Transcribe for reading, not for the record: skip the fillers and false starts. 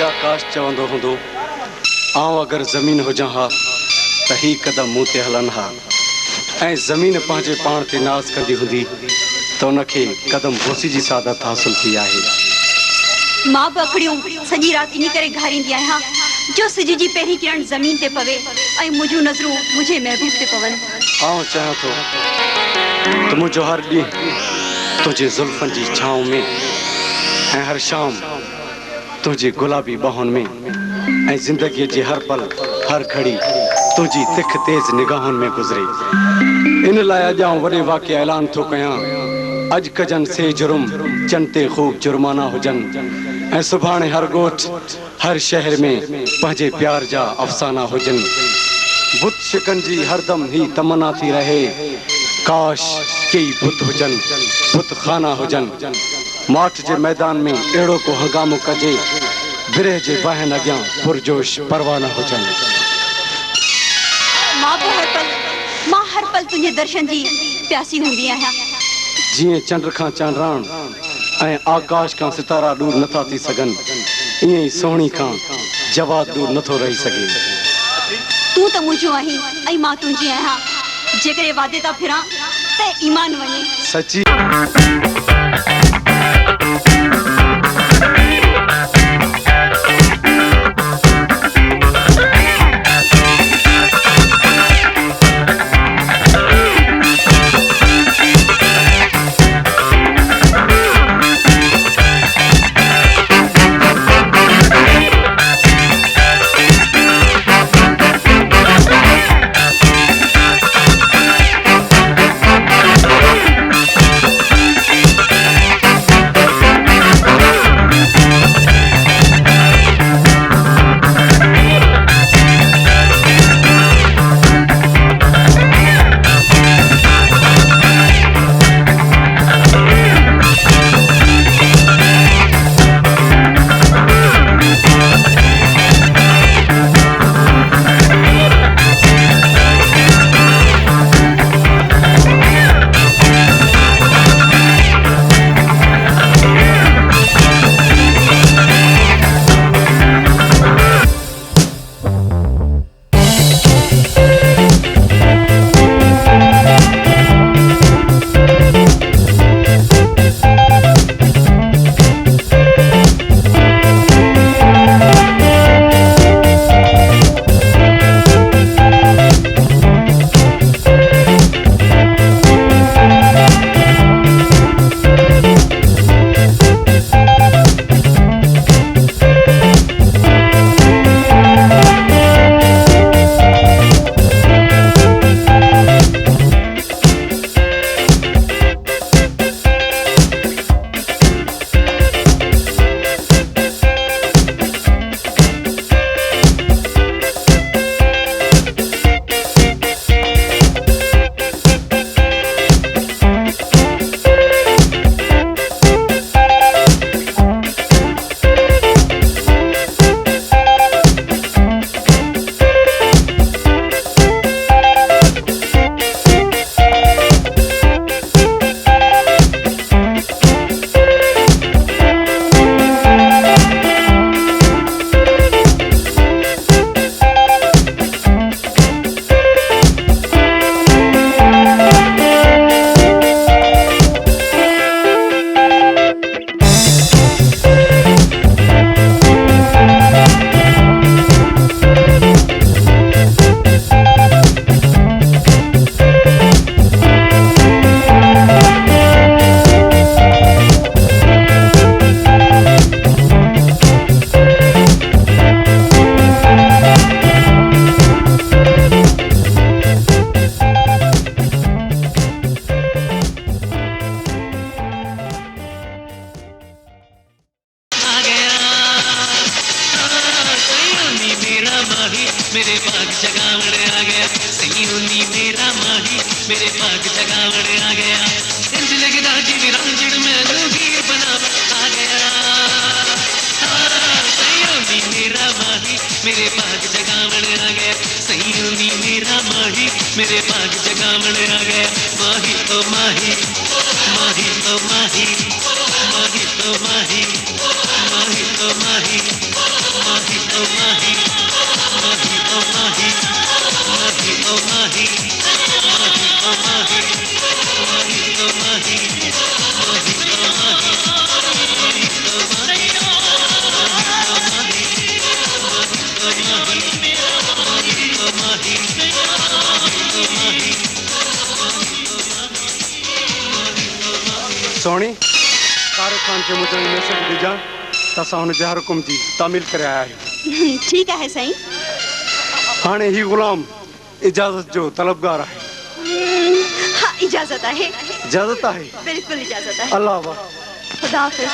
आकाश चवंदो हूंदो आऊं अगरि ज़मीन हुजां हा त ही कदम मूं ते हलनि हा ऐं ज़मीन पंहिंजे पाण ते नाज़ कंदी हूंदी त उनखे कदम बोसी जी सादत हासिल थी आहे। मां बि अखड़ियूं सॼी राति इन करे घारींदी आहियां जो सिज जी पहिरीं किरण ज़मीन ते पवे ऐं मुंहिंजूं नज़रूं मुंहिंजे महबूब ते पवनि। आऊं चाहियां थो त मुंहिंजो हर ॾींहुं तुंहिंजे ज़ुल्फ़नि जी छांव में ऐं हर शाम तुंहिंजी गुलाबी ॿाहुनि में ऐं ज़िंदगीअ जे हर पल हर घड़ी तुंहिंजी तिख तेज़ निगाहुनि में गुज़रे। इन लाइ अॼु आउं वॾे वाक़े ऐलान थो कयां अॼु कजनि से जुर्म चंद ते ख़ूब जुर्माना हुजनि ऐं सुभाणे हर ॻोठ हर शहर में पंहिंजे प्यार जा अफ़साना हुजनि। बुत शिकन जी हरदम ही तमन्ना थी रहे काश कई बुत हुजनि बुत खाना हुजनि माठ जे मैदान में अहिड़ो को हंगामो कजे बिरह जे बहन अॻियां पुरजोश परवाना हुजनि। मां हर पल तुंहिंजे दर्शन जी प्यासी हूंदी आहियां। जीअं चंड खां चांडराण ऐं आकाश खां सितारा दूर नथा थी सघनि ईअं ई सोहणी खां जवाब दूर नथो रही सघे। तूं त मुंहिंजो आहीं ऐं मां तुंहिंजी आहियां जेकॾहिं वादे था फिरां त ईमान वञे सची। मेरे बाग जगावड़ आ गया सयूनी मेरा माही मेरे बाग जगावड़ आ गया इंज लगदा जिवें रांझण मैनू हीर बना आ गया सयूनी मेरा माही मेरे बाग जगावड़ आ गया सयूनी मेरा माही मेरे बाग जगावड़ आ गया माही ओ माही माही ओ माही माही ओ माही माही ओ माही सोनी तारे खान के मुझे मैसेज दीजा तसा हुन जा हुकुम जी तामील करे आया है। ठीक है सही। हाने ही गुलाम इजाजत जो तलबगार है। हाँ इजाजत है। इजाजत है। बिल्कुल इजाजत है। अल्लाह वाह। खुदा हाफिज।